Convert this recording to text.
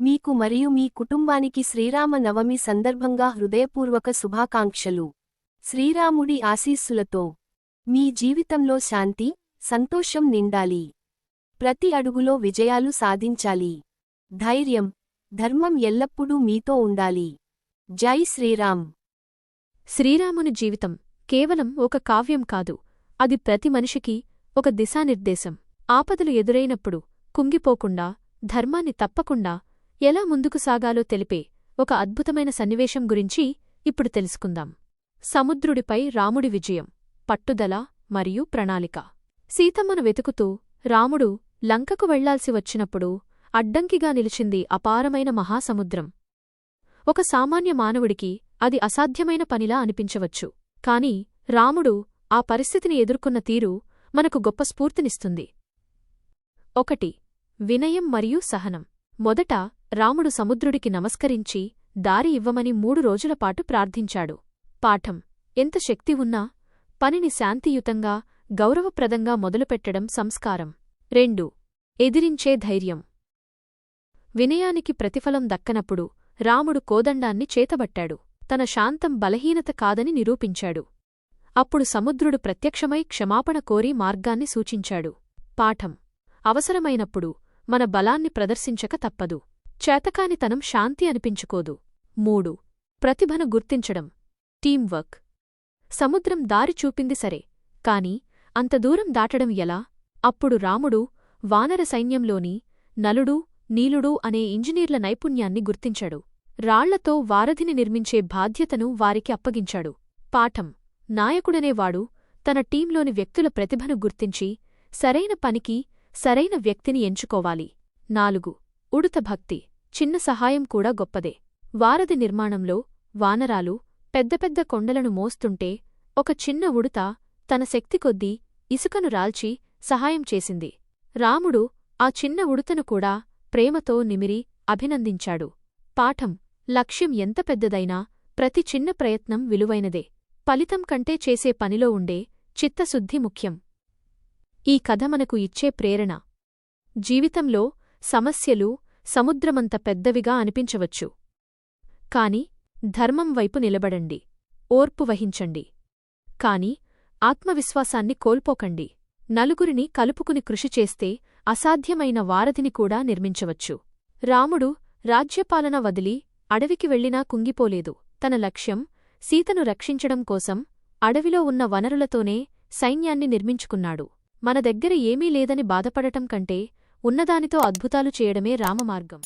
మీకు మరియు మీ కుటుంబానికి శ్రీరామ నవమి సందర్భంగా హృదయపూర్వక శుభాకాంక్షలు. శ్రీరాముడి ఆశీస్సులతో మీ జీవితంలో శాంతి, సంతోషం నిండాలి. ప్రతి అడుగులో విజయాలు సాధించాలి. ధైర్యం, ధర్మం ఎల్లప్పుడూ మీతో ఉండాలి. జై శ్రీరామ్. శ్రీరాముని జీవితం కేవలం ఒక కావ్యం కాదు, అది ప్రతి మనిషికి ఒక దిశానిర్దేశం. ఆపదలు ఎదురైనప్పుడు కుంగిపోకుండా, ధర్మాన్ని తప్పకుండా ఎలా ముందుకు సాగాలో తెలిపే ఒక అద్భుతమైన సన్నివేశం గురించి ఇప్పుడు తెలుసుకుందాం. సముద్రుడిపై రాముడి విజయం, పట్టుదల మరియు ప్రణాళిక. సీతమ్మను వెతుకుతూ రాముడు లంకకు వెళ్లాల్సి వచ్చినప్పుడు అడ్డంకిగా నిలిచింది అపారమైన మహాసముద్రం. ఒక సామాన్య మానవుడికి అది అసాధ్యమైన పనిలా అనిపించవచ్చు, కాని రాముడు ఆ పరిస్థితిని ఎదుర్కొన్న తీరు మనకు గొప్ప స్ఫూర్తినిస్తుంది. 1. వినయం మరియు సహనం. మొదట రాముడు సముద్రుడికి నమస్కరించి దారి ఇవ్వమని 3 రోజులపాటు ప్రార్థించాడు. పాఠం: ఎంత శక్తి ఉన్నా పనిని శాంతియుతంగా, గౌరవప్రదంగా మొదలుపెట్టడం సంస్కారం. 2. ఎదిరించే ధైర్యం. వినయానికి ప్రతిఫలం దక్కనప్పుడు రాముడు కోదండాన్ని చేతబట్టాడు. తన శాంతం బలహీనత కాదని నిరూపించాడు. అప్పుడు సముద్రుడు ప్రత్యక్షమై క్షమాపణ కోరి మార్గాన్ని సూచించాడు. పాఠం: అవసరమైనప్పుడు మన బలాన్ని ప్రదర్శించక తప్పదు. చేతకానితనం శాంతి అనిపించుకోదు. 3. ప్రతిభను గుర్తించడం. టీంవర్క్. సముద్రం దారి చూపింది సరే, కాని అంత దూరం దాటడం ఎలా? అప్పుడు రాముడు వానర సైన్యంలోని నలుడు, నీలుడు అనే ఇంజనీర్ల నైపుణ్యాన్ని గుర్తించాడు. రాళ్లతో వారధిని నిర్మించే బాధ్యతను వారికి అప్పగించాడు. పాఠం: నాయకుడనేవాడు తన టీంలోని వ్యక్తుల ప్రతిభను గుర్తించి సరైన పనికి సరైన వ్యక్తిని ఎంచుకోవాలి. 4. ఉడుత భక్తి. చిన్న సహాయం కూడా గొప్పదే. వారధి నిర్మాణంలో వానరాలు పెద్ద పెద్ద కొండలను మోస్తుంటే ఒక చిన్న ఉడుత తన శక్తికొద్దీ ఇసుకను రాల్చి సహాయం చేసింది. రాముడు ఆ చిన్న ఉడుతను కూడా ప్రేమతో నిమిరి అభినందించాడు. పాఠం: లక్ష్యం ఎంత పెద్దదైనా ప్రతి చిన్న ప్రయత్నం విలువైనదే. ఫలితం కంటే చేసే పనిలో ఉండే చిత్తశుద్ధి ముఖ్యం. ఈ కథ మనకు ఇచ్చే ప్రేరణ: జీవితంలో సమస్యలు సముద్రమంత పెద్దవిగా అనిపించవచ్చు, కాని ధర్మం వైపు నిలబడండి. ఓర్పు వహించండి, కాని ఆత్మవిశ్వాసాన్ని కోల్పోకండి. నలుగురిని కలుపుకుని కృషి చేస్తే అసాధ్యమైన వారధిని కూడా నిర్మించవచ్చు. రాముడు రాజ్యపాలన వదిలి అడవికి వెళ్లినా కుంగిపోలేదు. తన లక్ష్యం సీతను రక్షించడం కోసం అడవిలో ఉన్న వనరులతోనే సైన్యాన్ని నిర్మించుకున్నాడు. మన దగ్గర ఏమీ లేదని బాధపడటం కంటే ఉన్నదానితో అద్భుతాలు చేయడమే రామమార్గం.